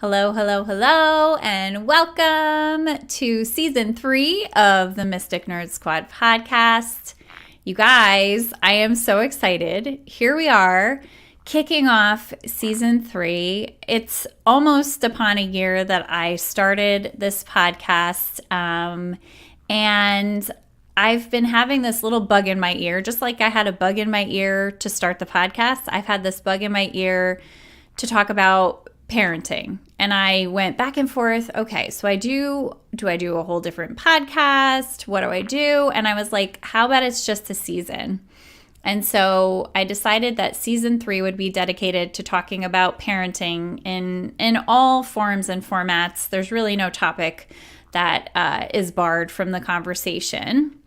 Hello, hello, hello, and welcome to season 3 of the Mystic Nerd Squad podcast. You guys, I am so excited. Here we are, kicking off season 3. It's almost upon a year that I started this podcast, and I've been having this little bug in my ear, just like I had a bug in my ear to start the podcast. I've had this bug in my ear to talk about parenting. And I went back and forth. Okay, so do I do a whole different podcast? What do I do? And I was like, how about it's just a season? And so I decided that season 3 would be dedicated to talking about parenting in all forms and formats. There's really no topic that is barred from the conversation.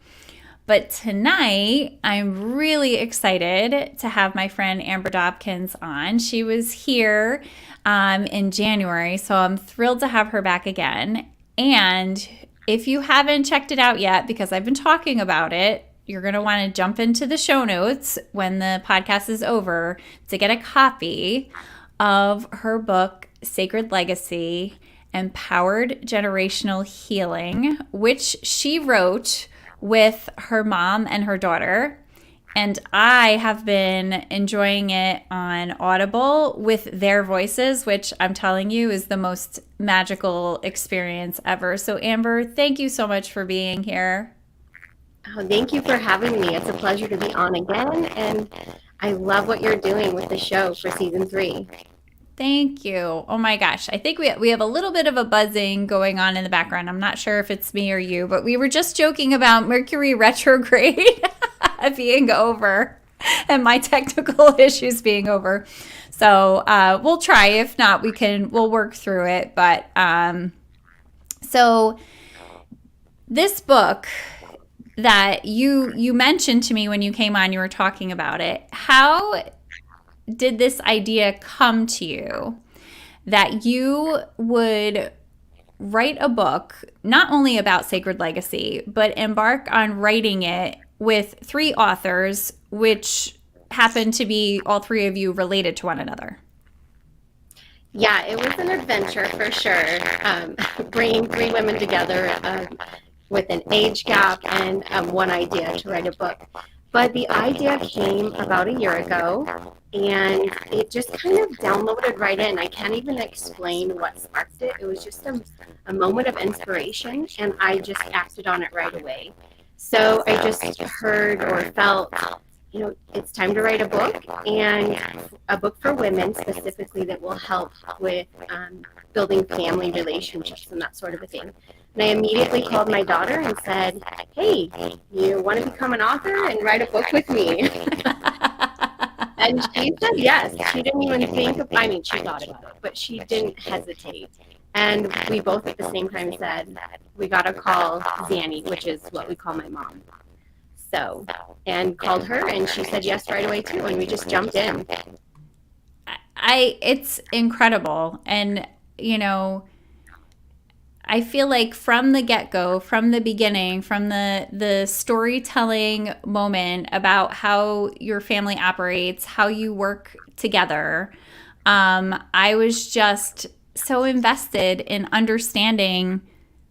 But tonight, I'm really excited to have my friend Amber Dobkins on. She was here in January, so I'm thrilled to have her back again. And if you haven't checked it out yet, because I've been talking about it, you're going to want to jump into the show notes when the podcast is over to get a copy of her book, Sacred Legacy, Empowered Generational Healing, which she wrote with her mom and her daughter. And I have been enjoying it on Audible with their voices, which I'm telling you is the most magical experience ever. So Amber, thank you so much for being here. Oh, thank you for having me. It's a pleasure to be on again. And I love what you're doing with the show for season 3. Thank you. Oh my gosh. I think we have a little bit of a buzzing going on in the background. I'm not sure if it's me or you, but we were just joking about Mercury retrograde being over and my technical issues being over. So we'll try. If not, we'll work through it. But so this book that you mentioned to me when you came on, you were talking about it. How did this idea come to you that you would write a book not only about Sacred Legacy, but embark on writing it with 3 authors, which happen to be all 3 of you related to one another? Yeah, it was an adventure for sure. Bringing 3 women together with an age gap and one idea to write a book. But the idea came about a year ago, and it just kind of downloaded right in. I can't even explain what sparked it. It was just a moment of inspiration, and I just acted on it right away. So I just heard or felt, it's time to write a book, and a book for women specifically that will help with building family relationships and that sort of a thing. And I immediately called my daughter and said, hey, you want to become an author and write a book with me? And she said yes. She didn't even think of, she thought about it, but she didn't hesitate. And we both at the same time said, we got to call Zanny, which is what we call my mom. So, and called her, and she said yes right away too, and we just jumped in. It's incredible. And, I feel like from the get-go, from the beginning, from the storytelling moment about how your family operates, how you work together, I was just so invested in understanding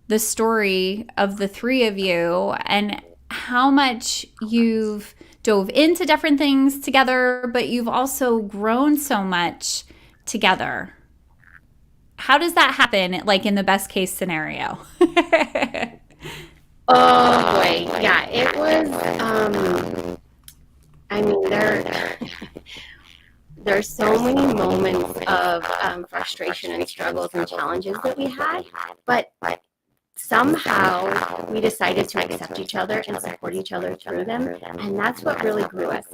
the story of the 3 of you and how much you've dove into different things together, but you've also grown so much together. How does that happen, like in the best case scenario? Oh boy, yeah, it was, there's so many moments of frustration and struggles and challenges that we had, but somehow we decided to accept each other and support each other through them, and that's what really grew us.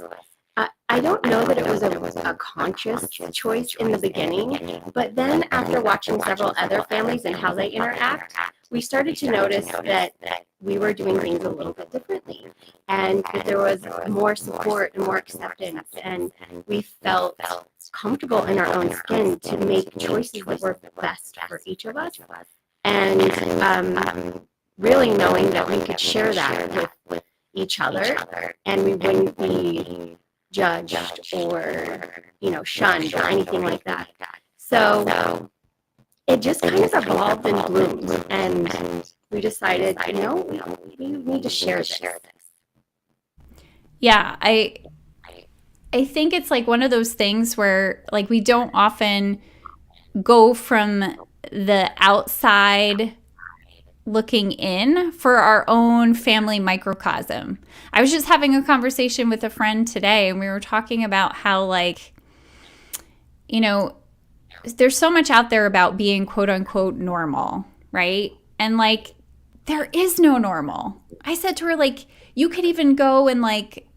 I don't know that it was a conscious choice in the beginning, but then after watching several other families and how they interact, we started to notice that we were doing things a little bit differently, and that there was more support and more acceptance, and we felt comfortable in our own skin to make choices that were best for each of us, and really knowing that we could share that with each other, and we wouldn't be judged or shunned or anything like that. So it just kind of evolved and bloomed. And we decided, we need to share this. Yeah, I think it's like one of those things where like we don't often go from the outside looking in for our own family microcosm. I was just having a conversation with a friend today, and we were talking about how, like, there's so much out there about being quote unquote normal, right? And like, there is no normal. I said to her, like, you could even go and like,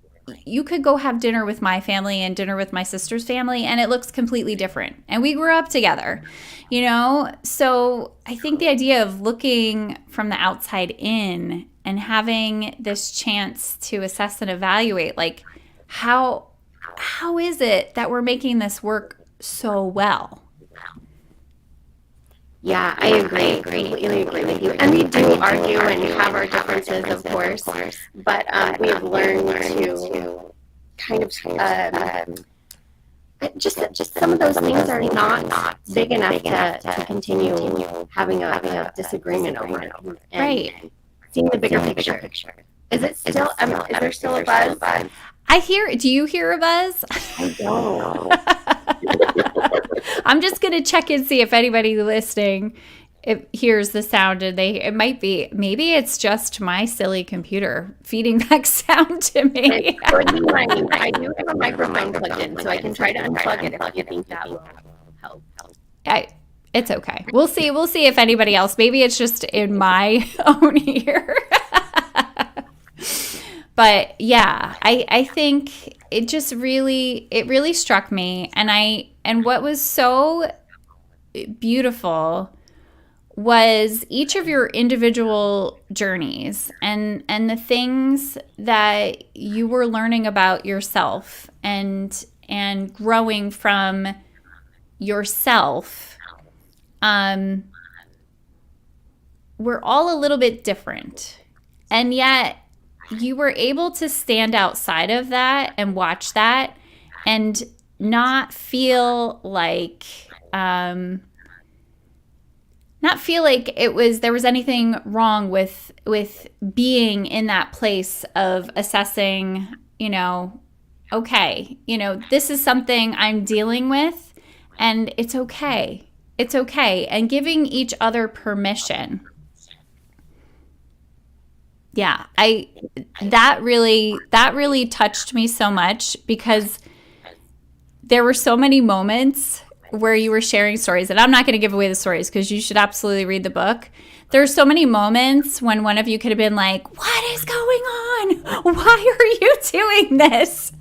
you could go have dinner with my family and dinner with my sister's family, and it looks completely different. And we grew up together, So I think the idea of looking from the outside in and having this chance to assess and evaluate, like, how is it that we're making this work so well? Yeah, I agree. Completely agree with you. And we do argue and have our differences, of course, but we've learned to kind of just some of those things are not big enough to continue having a disagreement over it. And Right. seeing the bigger picture. Is it still? Is there still a buzz? Do you hear a buzz? I don't. I'm just going to check and see if anybody listening hears the sound, and maybe it's just my silly computer feeding back sound to me. I do have a microphone plugged in, so I can try to unplug it if you think that will help. It's okay. We'll see if anybody else. Maybe it's just in my own ear. But yeah, I think it just really struck me, and what was so beautiful was each of your individual journeys and the things that you were learning about yourself and growing from yourself. We're all a little bit different, and yet you were able to stand outside of that and watch that and not feel like there was anything wrong with being in that place of assessing, okay, this is something I'm dealing with, and it's okay. It's okay. And giving each other permission. Yeah, that really touched me so much, because there were so many moments where you were sharing stories, and I'm not going to give away the stories because you should absolutely read the book. There are so many moments when one of you could have been like, "What is going on? Why are you doing this?"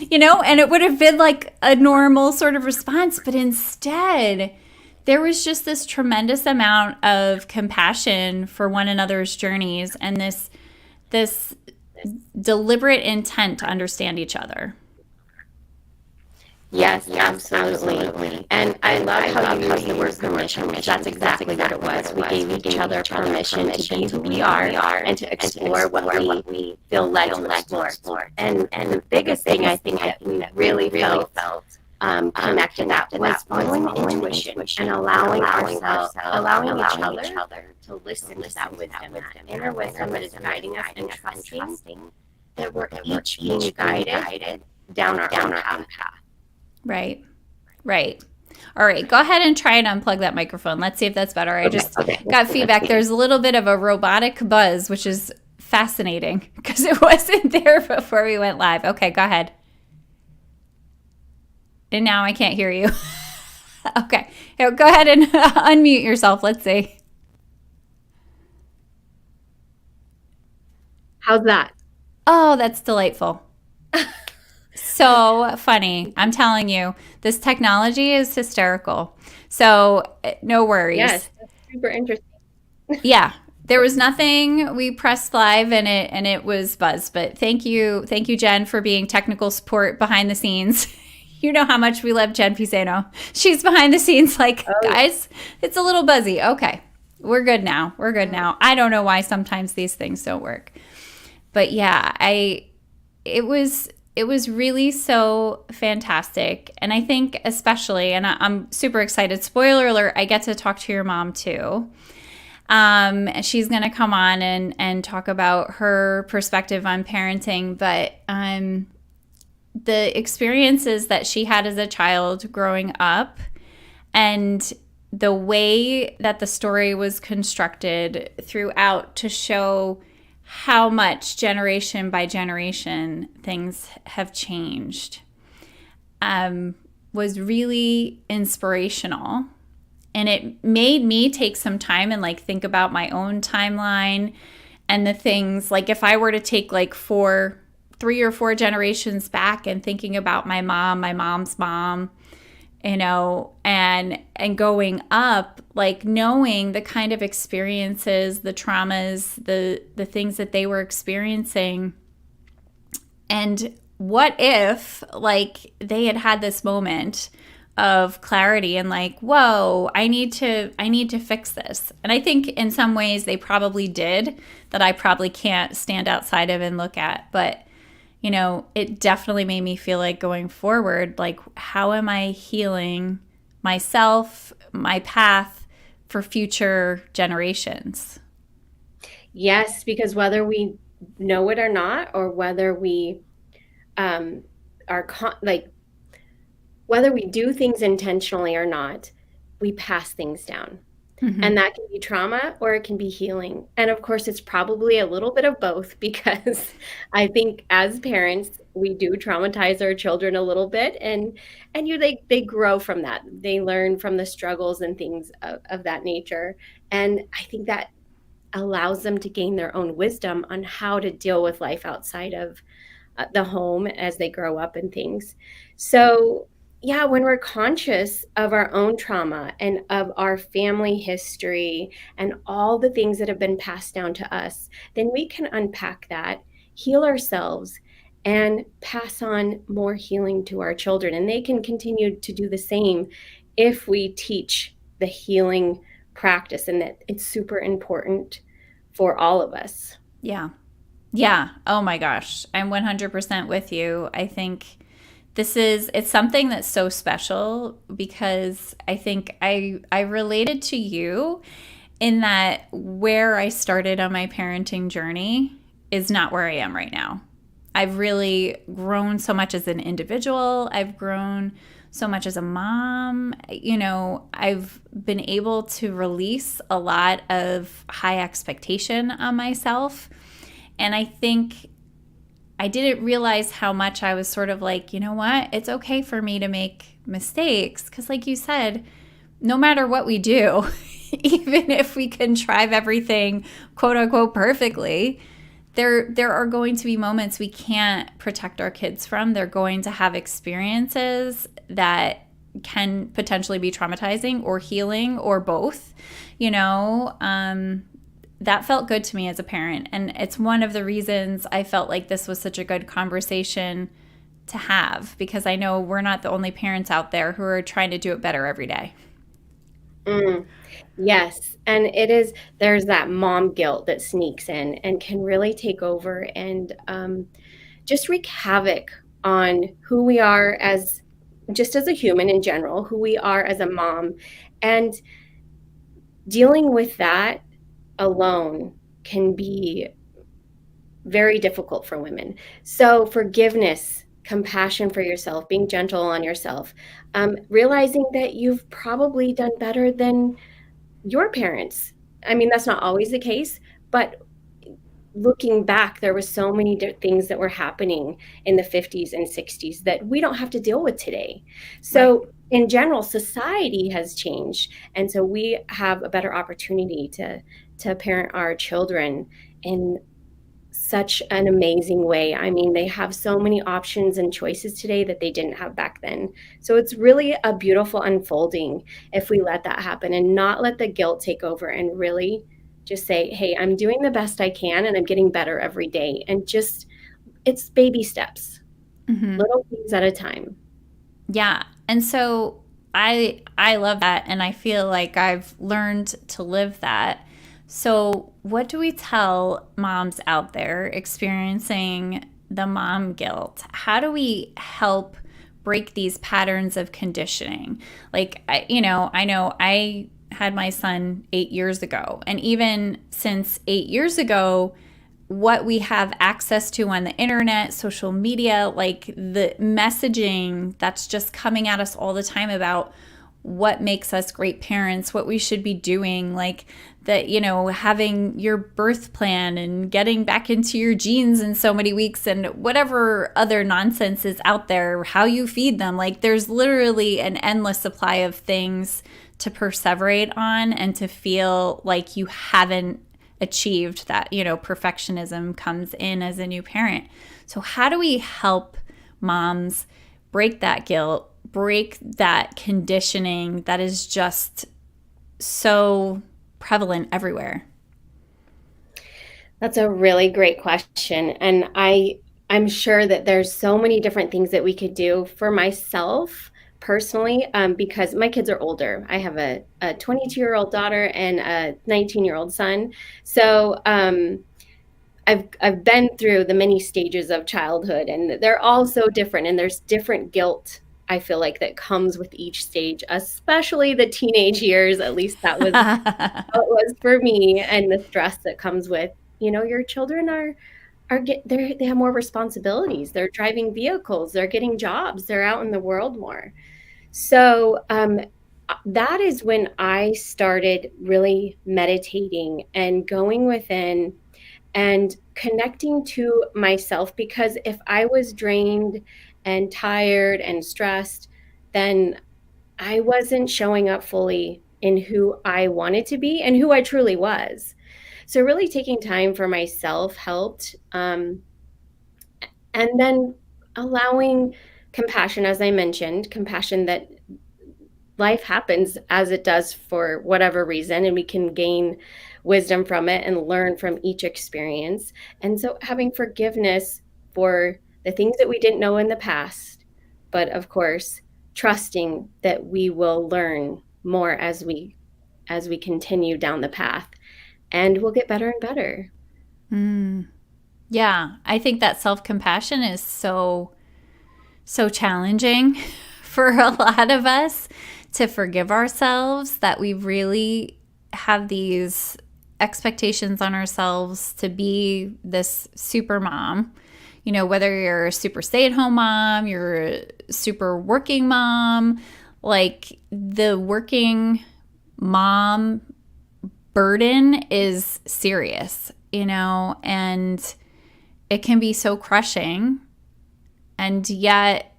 And it would have been like a normal sort of response, but instead there was just this tremendous amount of compassion for one another's journeys and this deliberate intent to understand each other. Yes, absolutely. And I love how you use the word permission, because that's exactly what it was. We gave each other permission to be who we are and to explore what we feel led to explore. And the biggest thing I think that we really felt connected that was following intuition and allowing each other to listen to that wisdom, that inner wisdom that is guiding us, and trusting that we're each being guided down our own path. Right. All right, go ahead and try and unplug that microphone. Let's see if that's better. I just got feedback. There's a little bit of a robotic buzz, which is fascinating because it wasn't there before we went live. Okay, go ahead. And now I can't hear you. Okay, here, go ahead and unmute yourself. Let's see. How's that? Oh, that's delightful. So funny. I'm telling you, this technology is hysterical. So no worries. Yes, that's super interesting. Yeah, there was nothing. We pressed live and it was buzz. But thank you, Jen, for being technical support behind the scenes. You know how much we love Jen Pisano. She's behind the scenes like, guys, it's a little buzzy. Okay, we're good now. I don't know why sometimes these things don't work. But yeah, it was it was really so fantastic. And I think especially, and I'm super excited, spoiler alert, I get to talk to your mom too. She's going to come on and talk about her perspective on parenting, but the experiences that she had as a child growing up and the way that the story was constructed throughout to show how much generation by generation things have changed was really inspirational. And it made me take some time and like think about my own timeline and the things like if I were to take like 3 or 4 generations back and thinking about my mom, my mom's mom, you know, and going up, like knowing the kind of experiences, the traumas, the things that they were experiencing. And what if like they had this moment of clarity and like, whoa, I need to fix this. And I think in some ways they probably did that I probably can't stand outside of and look at. But you know, it definitely made me feel like going forward, like, how am I healing myself, my path for future generations? Yes, because whether we know it or not, or whether we are like whether we do things intentionally or not, we pass things down. Mm-hmm. And that can be trauma or it can be healing. And of course, it's probably a little bit of both because I think as parents, we do traumatize our children a little bit and they grow from that. They learn from the struggles and things of that nature. And I think that allows them to gain their own wisdom on how to deal with life outside of the home as they grow up and things. So, yeah, when we're conscious of our own trauma and of our family history and all the things that have been passed down to us, then we can unpack that, heal ourselves, and pass on more healing to our children. And they can continue to do the same if we teach the healing practice and that it's super important for all of us. Yeah. Yeah. Oh my gosh. I'm 100% with you. I think it's something that's so special because I think I related to you in that where I started on my parenting journey is not where I am right now. I've really grown so much as an individual. I've grown so much as a mom. You know, I've been able to release a lot of high expectation on myself. And I think I didn't realize how much I was sort of like, you know what? It's okay for me to make mistakes. Because, like you said, no matter what we do, even if we contrive everything quote unquote perfectly, there are going to be moments we can't protect our kids from. They're going to have experiences that can potentially be traumatizing or healing or both, you know. That felt good to me as a parent. And it's one of the reasons I felt like this was such a good conversation to have, because I know we're not the only parents out there who are trying to do it better every day. Mm, yes. And there's that mom guilt that sneaks in and can really take over and just wreak havoc on who we are just as a human in general, who we are as a mom. And dealing with that alone can be very difficult for women. So forgiveness, compassion for yourself, being gentle on yourself, realizing that you've probably done better than your parents. I mean, that's not always the case, but looking back, there was so many things that were happening in the 50s and 60s that we don't have to deal with today. So right. In general, society has changed. And so we have a better opportunity to parent our children in such an amazing way. I mean, they have so many options and choices today that they didn't have back then. So it's really a beautiful unfolding if we let that happen and not let the guilt take over and really just say, hey, I'm doing the best I can and I'm getting better every day. And it's baby steps, little things at a time. Yeah. And so I love that. And I feel like I've learned to live that. So what do we tell moms out there experiencing the mom guilt? How do we help break these patterns of conditioning? Like, I know I had my son 8 years ago. And even since 8 years ago, what we have access to on the internet, social media, like the messaging that's just coming at us all the time about what makes us great parents, what we should be doing, like that, having your birth plan and getting back into your genes in so many weeks and whatever other nonsense is out there, how you feed them. Like there's literally an endless supply of things to perseverate on and to feel like you haven't achieved that, perfectionism comes in as a new parent. So how do we help moms break that guilt, break that conditioning that is just so prevalent everywhere? That's a really great question. And I'm sure that there's so many different things that we could do. For myself personally, because my kids are older. I have a 22-year-old daughter and a 19-year-old son. So I've been through the many stages of childhood, and they're all so different, and there's different guilt, I feel like, that comes with each stage, especially the teenage years. At least that was how it was for me, and the stress that comes with, your children they have more responsibilities. They're driving vehicles, they're getting jobs, they're out in the world more. So that is when I started really meditating and going within and connecting to myself, because if I was drained and tired and stressed, then I wasn't showing up fully in who I wanted to be and who I truly was. So really taking time for myself helped. And then allowing compassion, as I mentioned, compassion that life happens as it does for whatever reason, and we can gain wisdom from it and learn from each experience. And so having forgiveness for the things that we didn't know in the past, but of course, trusting that we will learn more as we continue down the path, and we'll get better and better. Yeah, I think that self-compassion is so challenging for a lot of us to forgive ourselves, that we really have these expectations on ourselves to be this super mom. Whether you're a super stay-at-home mom, you're a super working mom, like the working mom burden is serious, and it can be so crushing. And yet,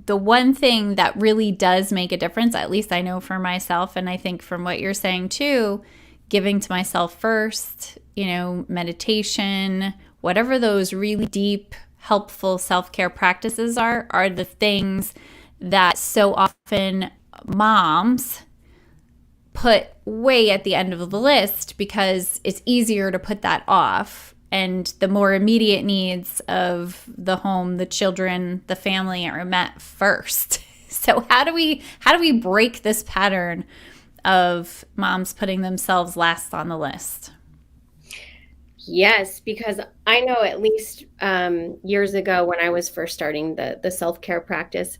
the one thing that really does make a difference, at least I know for myself, and I think from what you're saying too, giving to myself first, meditation, whatever those really deep, helpful self-care practices are the things that so often moms put way at the end of the list, because it's easier to put that off, and the more immediate needs of the home, the children, the family are met first. So how do we break this pattern of moms putting themselves last on the list? Yes, because I know at least years ago when I was first starting the self-care practice,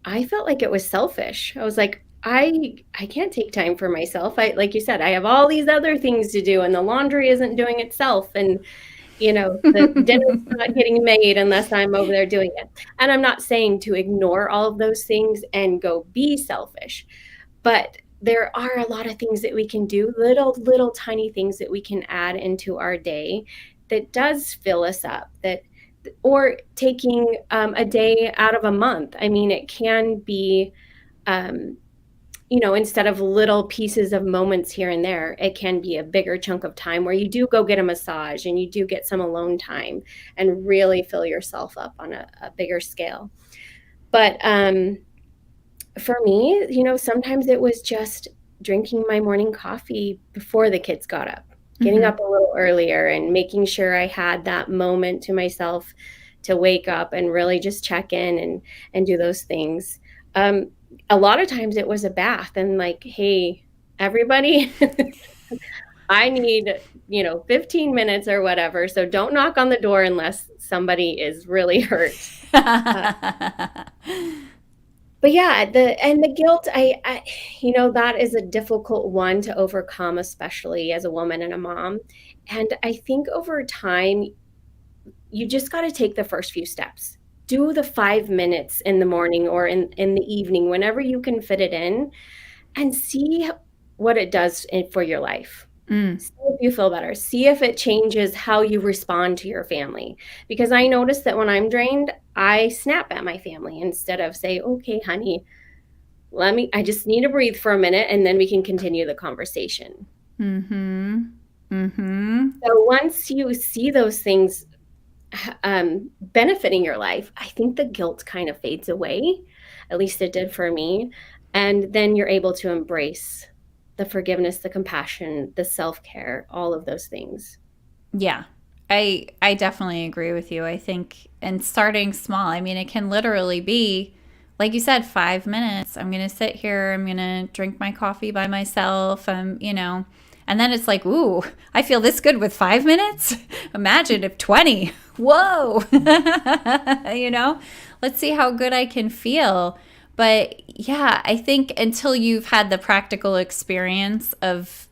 I felt like it was selfish. I was like, I can't take time for myself. Like you said, I have all these other things to do, and the laundry isn't doing itself, and the dinner's not getting made unless I'm over there doing it. And I'm not saying to ignore all of those things and go be selfish, but there are a lot of things that we can do, little tiny things that we can add into our day that does fill us up, or taking a day out of a month. I mean, it can be, instead of little pieces of moments here and there, it can be a bigger chunk of time where you do go get a massage and you do get some alone time and really fill yourself up on a bigger scale. But for me, sometimes it was just drinking my morning coffee before the kids got up, getting up a little earlier and making sure I had that moment to myself to wake up and really just check in and do those things. A lot of times it was a bath, and like, hey, everybody, I need, 15 minutes or whatever. So don't knock on the door unless somebody is really hurt. Uh, but yeah, the guilt, that is a difficult one to overcome, especially as a woman and a mom. And I think over time, you just got to take the first few steps. Do the 5 minutes in the morning or in the evening, whenever you can fit it in, and see what it does for your life. Mm. See if you feel better. See if it changes how you respond to your family. Because I notice that when I'm drained, I snap at my family instead of say, okay, honey, I just need to breathe for a minute and then we can continue the conversation. Mm-hmm. Mm-hmm. So once you see those things benefiting your life, I think the guilt kind of fades away. At least it did for me. And then you're able to embrace the forgiveness, the compassion, the self-care, all of those things. Yeah. I definitely agree with you. I think, and starting small, I mean, it can literally be, like you said, 5 minutes. I'm going to sit here. I'm going to drink my coffee by myself. And then it's like, ooh, I feel this good with 5 minutes. Imagine if 20. Whoa. Let's see how good I can feel. But yeah, I think until you've had the practical experience of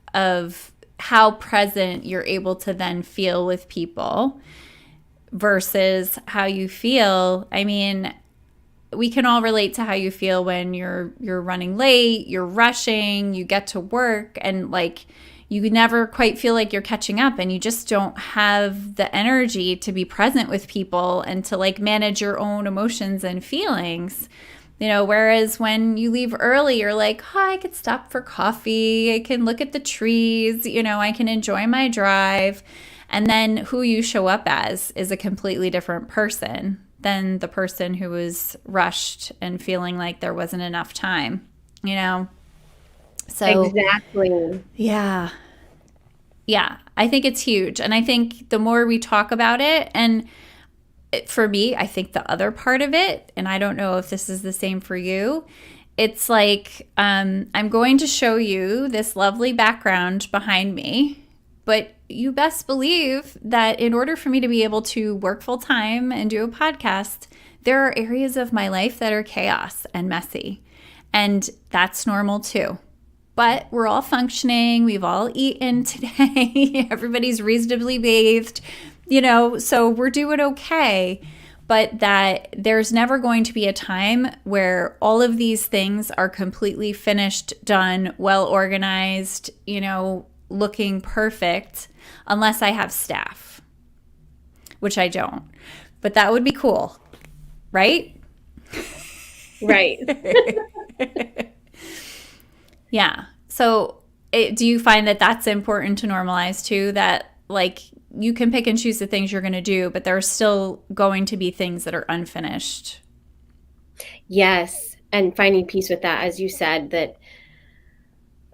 how present you're able to then feel with people versus how you feel. I mean, we can all relate to how you feel when you're running late, you're rushing, you get to work, and like you never quite feel like you're catching up, and you just don't have the energy to be present with people and to like manage your own emotions and feelings. Whereas when you leave early, you're like, oh, I could stop for coffee. I can look at the trees. I can enjoy my drive. And then who you show up as is a completely different person than the person who was rushed and feeling like there wasn't enough time, So, Exactly. yeah. Yeah, I think it's huge. And I think the more we talk about it, and for me, I think the other part of it, and I don't know if this is the same for you, it's like I'm going to show you this lovely background behind me, but you best believe that in order for me to be able to work full time and do a podcast, there are areas of my life that are chaos and messy. And that's normal too. But we're all functioning. We've all eaten today. Everybody's reasonably bathed, so we're doing okay. But that there's never going to be a time where all of these things are completely finished, done, well organized, looking perfect, unless I have staff, which I don't. But that would be cool, right? Right. Yeah. So do you find that that's important to normalize too, that like you can pick and choose the things you're going to do, but there are still going to be things that are unfinished? Yes. And finding peace with that, as you said, that,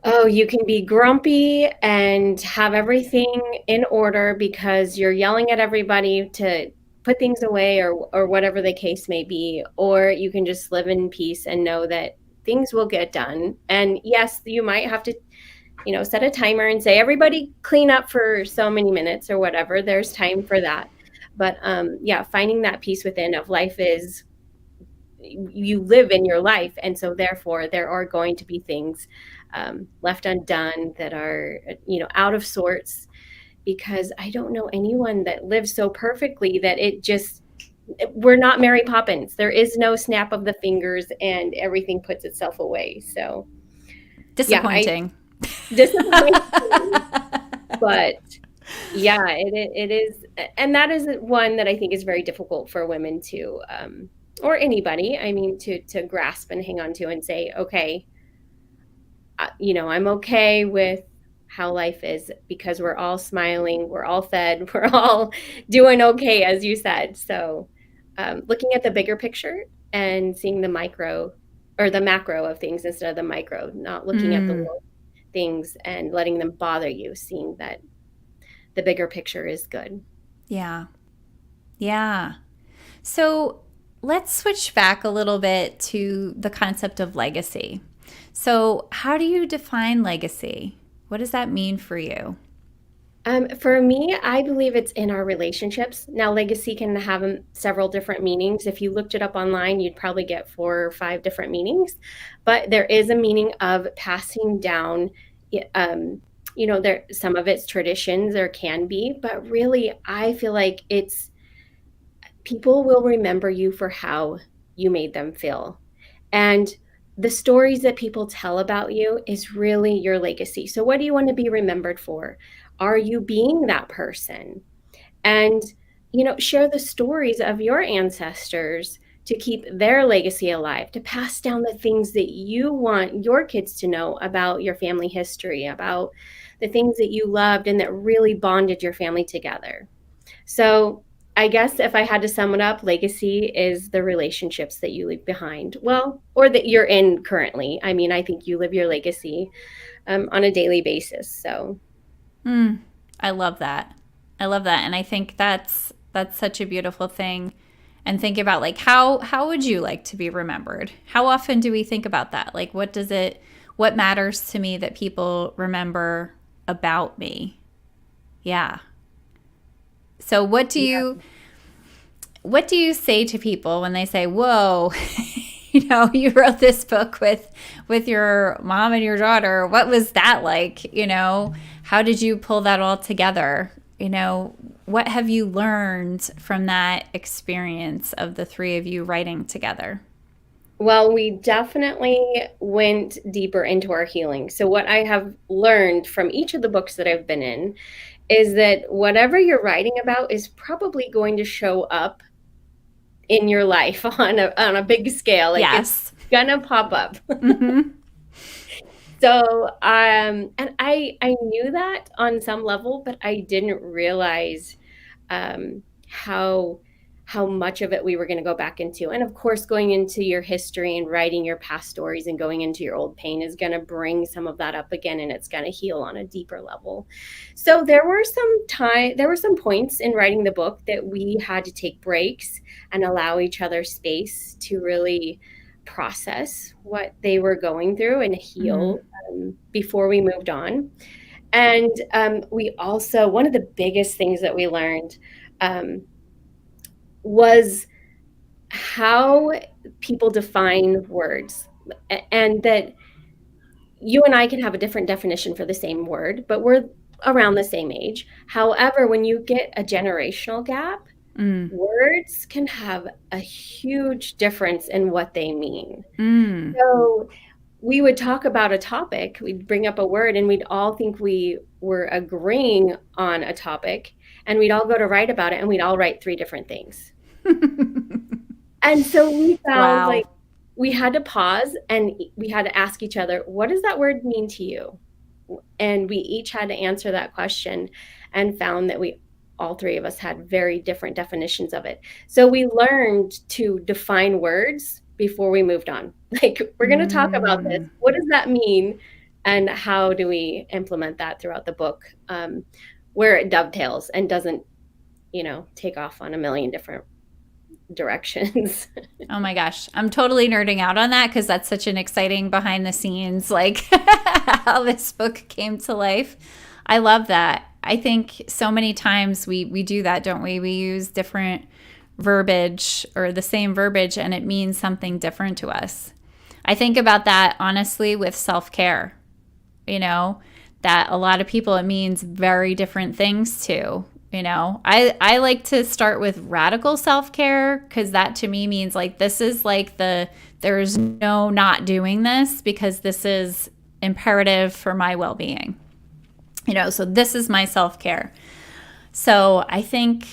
oh, you can be grumpy and have everything in order because you're yelling at everybody to put things away or whatever the case may be. Or you can just live in peace and know that things will get done. And yes, you might have to, set a timer and say, everybody clean up for so many minutes or whatever. There's time for that. But yeah, finding that peace within of life is, you live in your life. And so therefore there are going to be things left undone that are, out of sorts, because I don't know anyone that lives so perfectly that we're not Mary Poppins. There is no snap of the fingers and everything puts itself away. So Disappointing. Disappointing. But yeah, it is. And that is one that I think is very difficult for women to, or anybody, I mean, to grasp and hang on to and say, okay, I'm okay with how life is because we're all smiling, we're all fed, we're all doing okay, as you said. So looking at the bigger picture and seeing the micro or the macro of things instead of the micro, not looking at the little things and letting them bother you, seeing that the bigger picture is good. Yeah. Yeah. So let's switch back a little bit to the concept of legacy. So, how do you define legacy? What does that mean for you? For me, I believe it's in our relationships. Now, legacy can have several different meanings. If you looked it up online, you'd probably get 4 or 5 different meanings. But there is a meaning of passing down. Um, there some of it's traditions, there can be, but really, I feel like it's people will remember you for how you made them feel. And the stories that people tell about you is really your legacy. So, what do you want to be remembered for? Are you being that person? And, share the stories of your ancestors to keep their legacy alive, to pass down the things that you want your kids to know about your family history, about the things that you loved and that really bonded your family together. So, I guess if I had to sum it up, legacy is the relationships that you leave behind. Well, or that you're in currently. I mean, I think you live your legacy on a daily basis. So, I love that. I love that. And I think that's such a beautiful thing. And think about like how would you like to be remembered? How often do we think about that? Like what matters to me that people remember about me? Yeah. So yeah. what do you say to people when they say, "Whoa, you wrote this book with your mom and your daughter. What was that like? How did you pull that all together? What have you learned from that experience of the three of you writing together?" Well, we definitely went deeper into our healing. So, what I have learned from each of the books that I've been in is that whatever you're writing about is probably going to show up in your life on a big scale. Like it's Yes. gonna pop up. Mm-hmm. So, and I knew that on some level, but I didn't realize um, how how much of it we were going to go back into. And of course, going into your history and writing your past stories and going into your old pain is going to bring some of that up again, and it's going to heal on a deeper level. So there were some points in writing the book that we had to take breaks and allow each other space to really process what they were going through and Mm-hmm. heal before we moved on. And we also, one of the biggest things that we learned um, was how people define words, and that you and I can have a different definition for the same word, but we're around the same age. However, when you get a generational gap, Mm. words can have a huge difference in what they mean. Mm. So we would talk about a topic, we'd bring up a word, and we'd all think we were agreeing on a topic, and we'd all go to write about it, and we'd all write 3 different things. And so we found like Wow. we had to pause and we had to ask each other, what does that word mean to you? And we each had to answer that question and found that we all 3 of us had very different definitions of it. So we learned to define words before we moved on. Like, we're going to talk about this. Mm. What does that mean? And how do we implement that throughout the book, where it dovetails and doesn't, take off on a million different directions. Oh my gosh. I'm totally nerding out on that because that's such an exciting behind the scenes, like how this book came to life. I love that. I think so many times we do that, don't we? We use different verbiage or the same verbiage and it means something different to us. I think about that honestly with self care, you know, that a lot of people it means very different things to. I like to start with radical self care because that to me means like this is like there's no not doing this because this is imperative for my well being. So this is my self care. So I think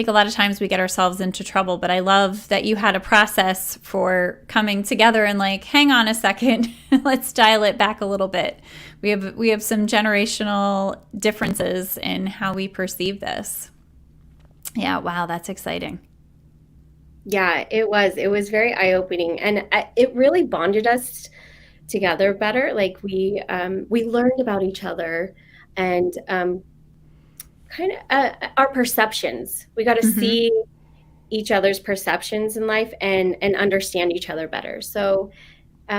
a lot of times we get ourselves into trouble, but I love that you had a process for coming together and like, hang on a second, let's dial it back a little bit. We have some generational differences in how we perceive this. Yeah, wow, that's exciting. Yeah, it was. It was very eye-opening, and it really bonded us together better. Like we learned about each other, and kind of our perceptions. We got to Mm-hmm. see each other's perceptions in life and understand each other better. So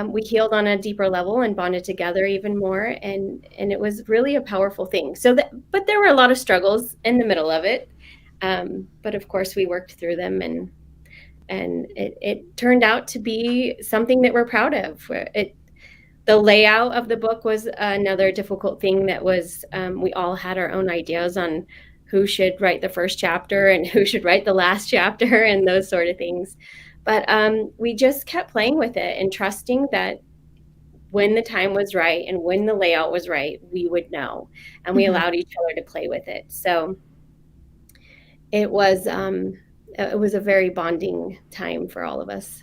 we healed on a deeper level and bonded together even more, and it was really a powerful thing. But there were a lot of struggles in the middle of it, but of course we worked through them, and it turned out to be something that we're proud of. The layout of the book was another difficult thing. That was we all had our own ideas on who should write the first chapter and who should write the last chapter and those sort of things. But we just kept playing with it and trusting that when the time was right and when the layout was right, we would know. And we allowed each other to play with it. So it was a very bonding time for all of us.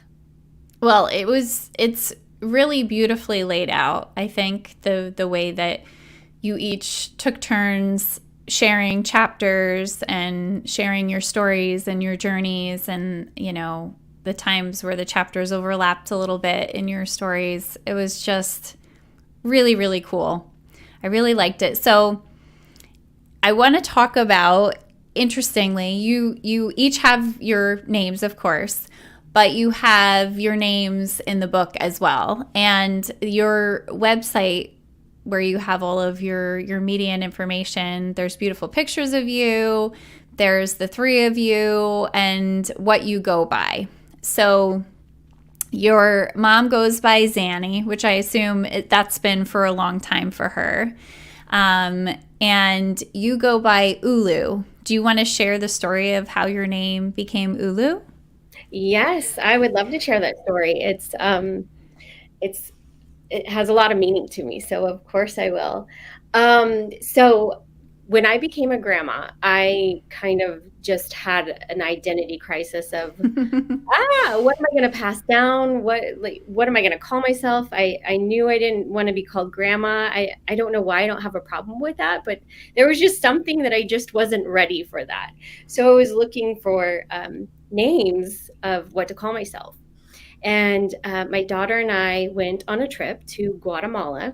Well, it's really beautifully laid out. I think the way that you each took turns sharing chapters and sharing your stories and your journeys, and the times where the chapters overlapped a little bit in your stories. It was just really, really cool. I really liked it. So I want to talk about, interestingly, you each have your names, of course, but you have your names in the book as well. And your website, where you have all of your media and information, there's beautiful pictures of you, there's the three of you, and what you go by. So your mom goes by Zanny, which I assume that's been for a long time for her. And you go by Ulu. Do you want to share the story of how your name became Ulu? Yes, I would love to share that story. It has a lot of meaning to me, so of course I will. So when I became a grandma, I kind of just had an identity crisis of, what am I going to pass down? What am I going to call myself? I knew I didn't want to be called grandma. I don't know why I don't have a problem with that, but there was just something that I just wasn't ready for that. So I was looking for names of what to call myself. And my daughter and I went on a trip to Guatemala.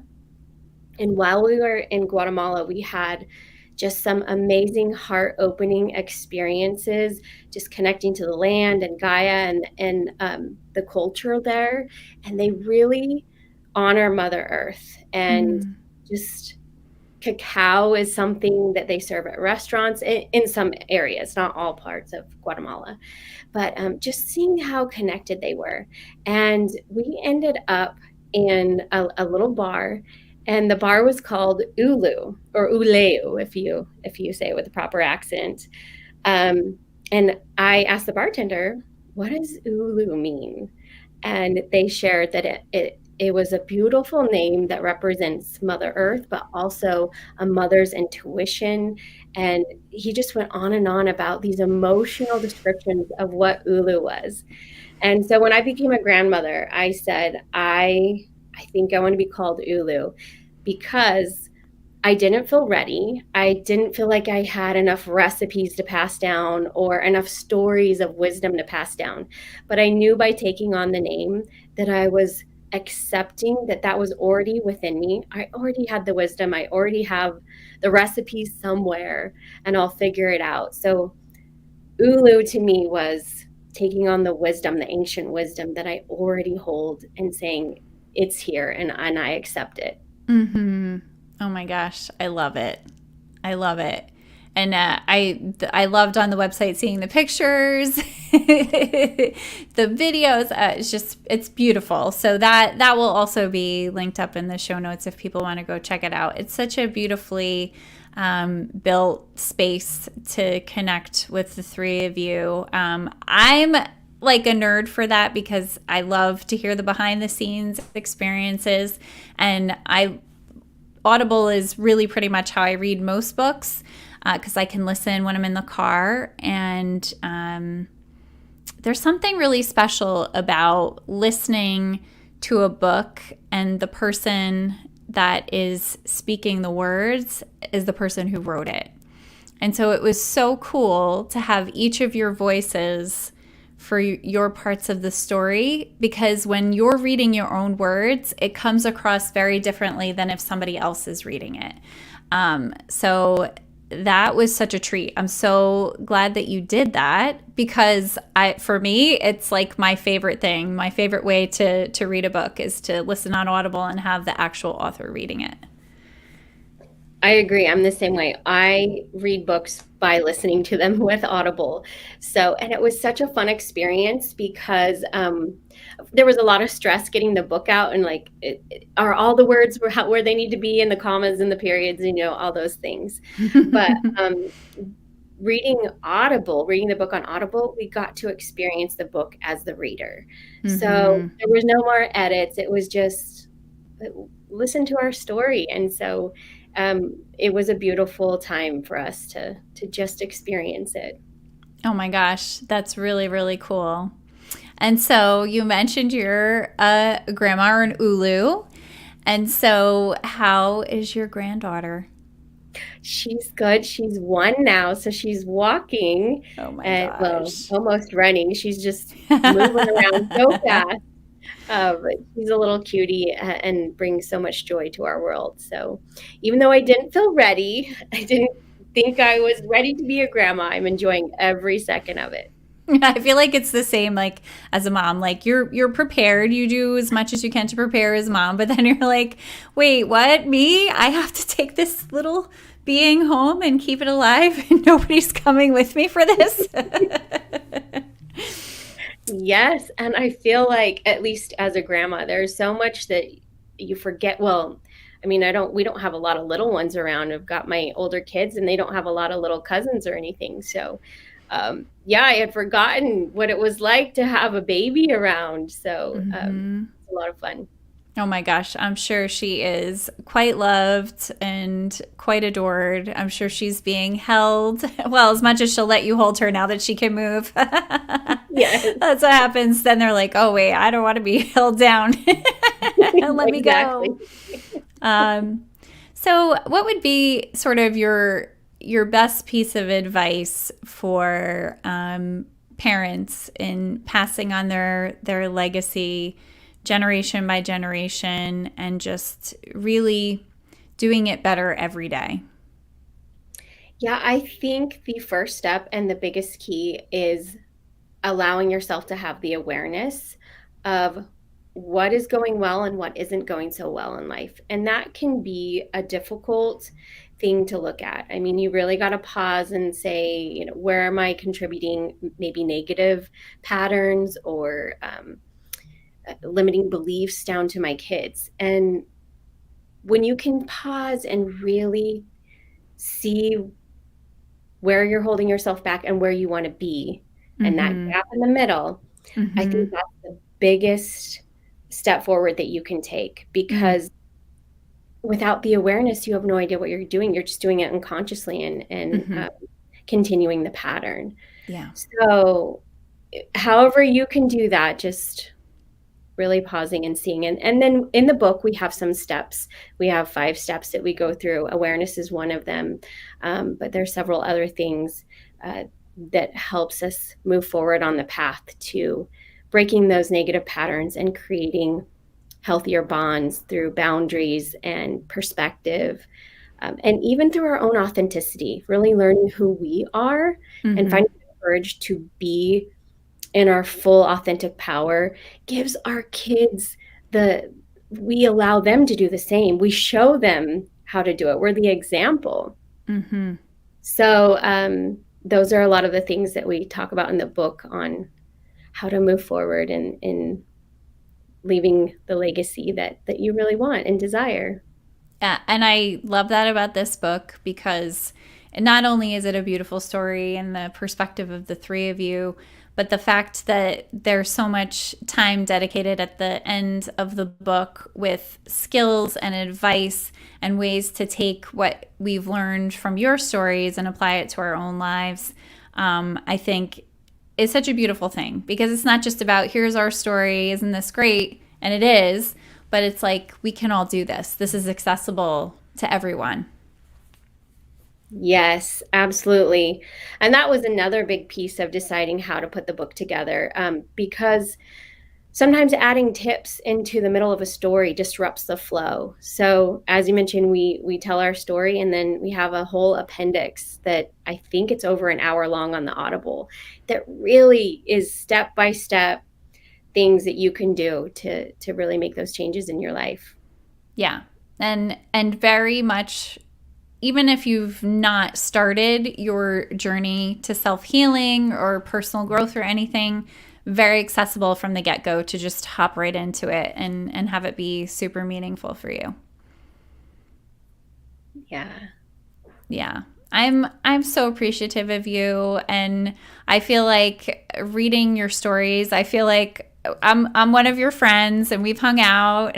And while we were in Guatemala, we had just some amazing heart-opening experiences, just connecting to the land and Gaia and the culture there. And they really honor Mother Earth. And just cacao is something that they serve at restaurants in some areas, not all parts of Guatemala. But just seeing how connected they were. And we ended up in a little bar, and the bar was called Ulu, or Uleu, if you say it with a proper accent. And I asked the bartender, what does Ulu mean? And they shared that it was a beautiful name that represents Mother Earth, but also a mother's intuition. And he just went on and on about these emotional descriptions of what Ulu was. And so when I became a grandmother, I said, I think I want to be called Ulu, because I didn't feel ready. I didn't feel like I had enough recipes to pass down or enough stories of wisdom to pass down. But I knew by taking on the name that I was accepting that that was already within me. I already had the wisdom. I already have the recipes somewhere, and I'll figure it out. So Ulu to me was taking on the wisdom, the ancient wisdom that I already hold, and saying it's here, and I accept it. Oh my gosh, I love it. I love it. And I loved on the website seeing the pictures, the videos. It's beautiful. So that will also be linked up in the show notes if people want to go check it out. It's such a beautifully built space to connect with the three of you. I'm like a nerd for that because I love to hear the behind the scenes experiences, and Audible is really pretty much how I read most books, because I can listen when I'm in the car. And there's something really special about listening to a book and the person that is speaking the words is the person who wrote it. And so it was so cool to have each of your voices for your parts of the story, because when you're reading your own words, it comes across very differently than if somebody else is reading it. So that was such a treat. I'm so glad that you did that because for me, it's like my favorite thing. My favorite way to read a book is to listen on Audible and have the actual author reading it. I agree. I'm the same way. I read books by listening to them with Audible. So, and it was such a fun experience because there was a lot of stress getting the book out and like, are all the words where they need to be and the commas and the periods, all those things. But reading the book on Audible, we got to experience the book as the reader. So there was no more edits. It was just listen to our story. And so it was a beautiful time for us to just experience it. Oh my gosh, that's really, really cool. And so you mentioned you're a grandma or an Ulu. And so how is your granddaughter? She's good. She's 1 now, so she's walking Oh my and, well, gosh. almost running. She's just moving around so fast. But she's a little cutie and brings so much joy to our world. So even though I didn't feel ready, I didn't think I was ready to be a grandma, I'm enjoying every second of it. I feel like it's the same like as a mom. Like you're prepared, you do as much as you can to prepare as a mom, but then you're like, "Wait, what? Me? I have to take this little being home and keep it alive and nobody's coming with me for this?" Yes, and I feel like at least as a grandma, there's so much that you forget. Well, I mean, we don't have a lot of little ones around. I've got my older kids and they don't have a lot of little cousins or anything. So, yeah, I had forgotten what it was like to have a baby around. So, it's a lot of fun. Oh my gosh, I'm sure she is quite loved and quite adored. I'm sure she's being held, well, as much as she'll let you hold her now that she can move. Yes, That's what happens. Then they're like, oh, wait, I don't want to be held down. Let me exactly. go. So, what would be sort of your best piece of advice for parents in passing on their legacy generation by generation and just really doing it better every day? Yeah, I think the first step and the biggest key is allowing yourself to have the awareness of what is going well and what isn't going so well in life. And that can be a difficult thing to look at. I mean, you really got to pause and say, where am I contributing maybe negative patterns or limiting beliefs down to my kids? And when you can pause and really see where you're holding yourself back and where you want to be, and that gap in the middle, I think that's the biggest step forward that you can take, because without the awareness, you have no idea what you're doing. You're just doing it unconsciously and continuing the pattern. Yeah. So however you can do that, just really pausing and seeing. And then in the book, we have some steps. We have 5 steps that we go through. Awareness is one of them. But there's several other things that helps us move forward on the path to breaking those negative patterns and creating healthier bonds through boundaries and perspective, and even through our own authenticity, really learning who we are and finding the courage to be in our full authentic power gives our kids we allow them to do the same. We show them how to do it. We're the example. So those are a lot of the things that we talk about in the book on how to move forward in leaving the legacy that you really want and desire. Yeah, and I love that about this book because not only is it a beautiful story and the perspective of the 3 of you, but the fact that there's so much time dedicated at the end of the book with skills and advice and ways to take what we've learned from your stories and apply it to our own lives, I think is such a beautiful thing, because it's not just about here's our story, isn't this great? And it is, but it's like we can all do this. This is accessible to everyone. Yes, absolutely. And that was another big piece of deciding how to put the book together, because sometimes adding tips into the middle of a story disrupts the flow. So as you mentioned, we tell our story, and then we have a whole appendix that I think it's over an hour long on the Audible that really is step by step things that you can do to really make those changes in your life. Yeah. And very much, even if you've not started your journey to self-healing or personal growth or anything, very accessible from the get-go to just hop right into it and have it be super meaningful for you. Yeah. Yeah. I'm so appreciative of you, and I feel like reading your stories, I feel like I'm one of your friends and we've hung out.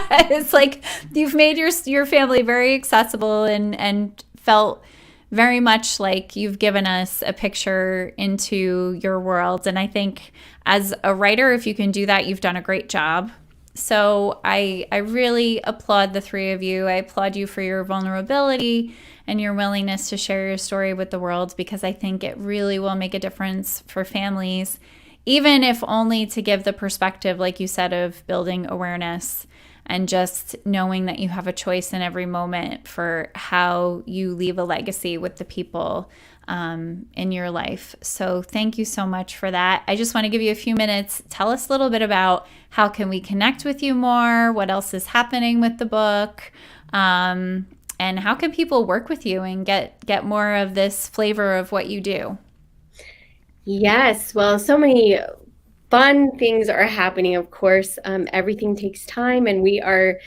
It's like you've made your family very accessible and felt very much like you've given us a picture into your world. And I think as a writer, if you can do that, you've done a great job. So I really applaud the three of you. I applaud you for your vulnerability and your willingness to share your story with the world, because I think it really will make a difference for families, even if only to give the perspective, like you said, of building awareness and just knowing that you have a choice in every moment for how you leave a legacy with the people in your life. So thank you so much for that. I just want to give you a few minutes. Tell us a little bit about how can we connect with you more, what else is happening with the book, and how can people work with you and get more of this flavor of what you do? Yes. Well, so many fun things are happening. Of course, everything takes time, and we are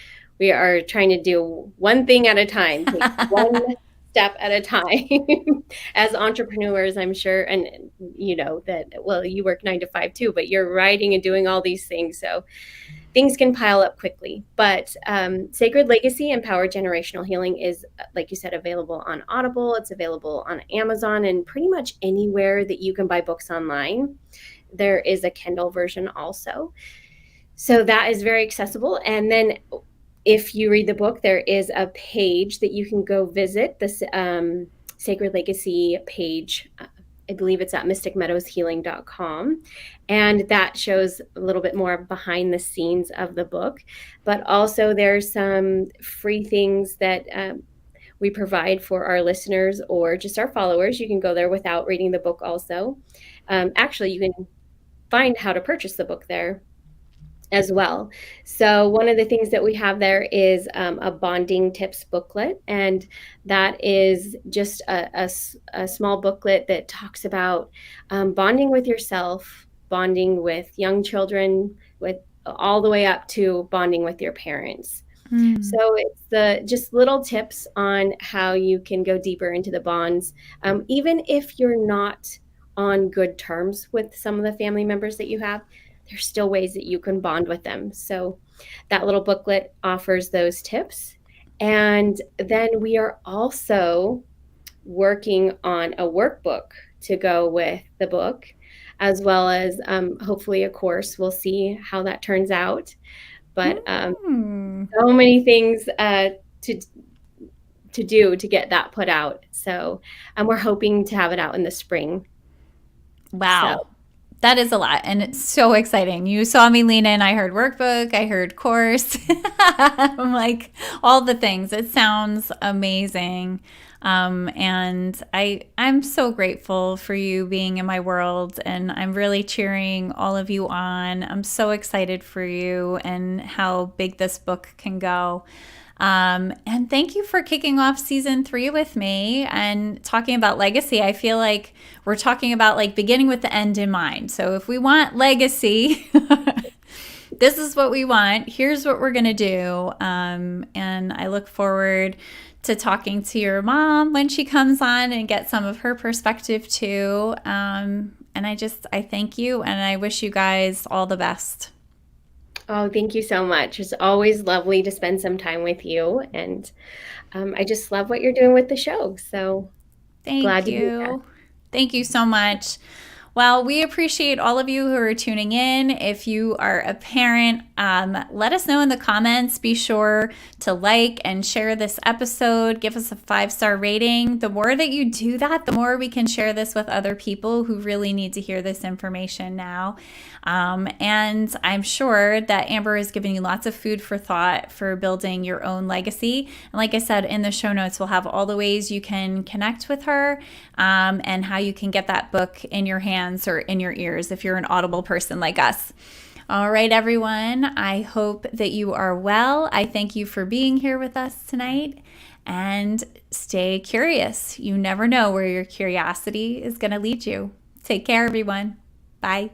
trying to do one thing at a time, take one step at a time. As entrepreneurs, I'm sure, and you know that. Well, you work 9 to 5 too, but you're writing and doing all these things, so things can pile up quickly. But Sacred Legacy and Power Generational Healing is, like you said, available on Audible. It's available on Amazon and pretty much anywhere that you can buy books online. There is a Kindle version also. So that is very accessible. And then if you read the book, there is a page that you can go visit, this Sacred Legacy page. I believe it's at mysticmeadowshealing.com. And that shows a little bit more behind the scenes of the book. But also there's some free things that we provide for our listeners or just our followers. You can go there without reading the book also. Actually, you can find how to purchase the book there as well. So one of the things that we have there is a bonding tips booklet, and that is just a small booklet that talks about bonding with yourself, bonding with young children, with all the way up to bonding with your parents. Mm. So it's the just little tips on how you can go deeper into the bonds, even if you're not on good terms with some of the family members that you have. There's still ways that you can bond with them. So that little booklet offers those tips. And then we are also working on a workbook to go with the book, as well as hopefully a course. We'll see how that turns out. But so many things to do to get that put out. So we're hoping to have it out in the spring. Wow. So That is a lot, and it's so exciting. You saw me lean in. I heard workbook, I heard course. I'm like, all the things. It sounds amazing. And I'm so grateful for you being in my world, and I'm really cheering all of you on. I'm so excited for you and how big this book can go. And thank you for kicking off season 3 with me and talking about legacy. I feel like we're talking about like beginning with the end in mind. So if we want legacy, this is what we want. Here's what we're going to do. And I look forward to talking to your mom when she comes on and get some of her perspective too. And I thank you, and I wish you guys all the best. Oh, thank you so much. It's always lovely to spend some time with you. And I just love what you're doing with the show. So glad Thank to be here. you. Thank you so much. Well, we appreciate all of you who are tuning in. If you are a parent, Let us know in the comments. Be sure to like and share this episode. Give us a 5-star rating. The more that you do that, the more we can share this with other people who really need to hear this information now. And I'm sure that Amber has given you lots of food for thought for building your own legacy. And like I said, in the show notes, we'll have all the ways you can connect with her, and how you can get that book in your hands or in your ears if you're an Audible person like us. All right, everyone. I hope that you are well. I thank you for being here with us tonight, and stay curious. You never know where your curiosity is going to lead you. Take care, everyone. Bye.